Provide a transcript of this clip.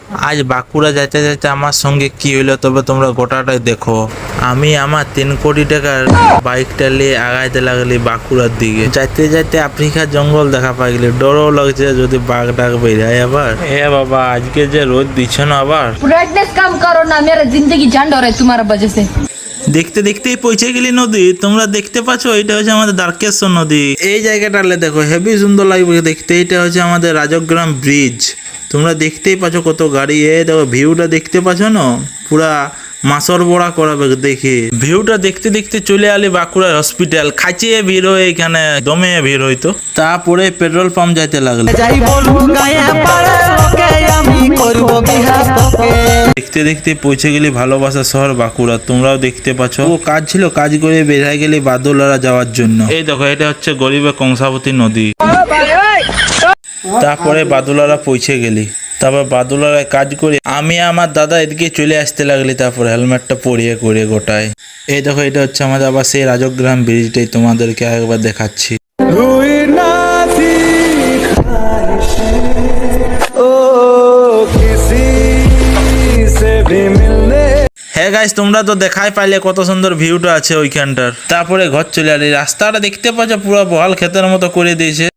আজ বাঁকুড়া যাইতে যাইতে আমার সঙ্গে কি হইলো তবে তোমরা গোটাটাই দেখো। আমি আমার 3 কোটি টাকার বাইকটা নিয়ে আগাইতে লাগলি বাঁকুড়ার দিকে। যাইতে যাইতে আফ্রিকার জঙ্গল দেখা পাই গেলি, ডরও লাগছে যদি বাঘ ডাক বেরায় আবার। এ বাবা আজকে যে রোদ দিচ্ছে না আবার। ब्राइटनेस कम करो ना, मेरा जिंदगी झंड हो रहा है तुम्हारा वजह से। দেখতে দেখতেই পৌঁছে গেলি নদী। তোমরা দেখতে পাচ্ছ এটা হচ্ছে আমাদের দ্বারকেশ্বর নদী। এই জায়গাটালে দেখো হেভি সুন্দর লাগবে দেখতে। এটা হচ্ছে আমাদের রাজগ্রাম ব্রিজ। তোমরা দেখতেই পাচ্ছ কত গাড়ি। দেখো ভিউটা দেখতে পাচ্ছ না, পুরা মাসর বড়া করাবে দেখি। ভিউটা দেখতে দেখতে চলে আলি বাঁকুড়ার হসপিটাল। খাইচিয়ে ভিড় হয় এখানে, দমে ভিড় হইতো। তারপরে পেট্রোল পাম্প যাইতে লাগলো। দেখতে দেখতে পৌঁছে গেলি ভালোবাসা শহর বাঁকুড়া। তোমরাও দেখতে পাচ্ছ ও কাজ ছিল, কাজ করে বেরিয়ে গেলি বাদুলারা যাওয়ার জন্য। এই দেখো এটা হচ্ছে গরিবের কংসাবতী নদী। তারপরে বাদুলারা পৌঁছে গেলি। তারপর বাদুলারা কাজ করে আমি আমার দাদা এদিকে চলে আসতে লাগলি। তারপর হেলমেটটা পরিয়ে করে গোটায়। এই দেখো এটা হচ্ছে আমাদের আবার সেই রাজগ্রাম ব্রিজটাই তোমাদেরকে একবার দেখাচ্ছি। হ্যাঁ গাইস, তোমরা তো দেখাই পাইলে কত সুন্দর ভিউটা আছে ওইখানটার। তারপরে ঘর চলে আলি। রাস্তাটা দেখতে পাচ্ছ পুরো বহাল ক্ষেতের মতো করে দিয়েছে।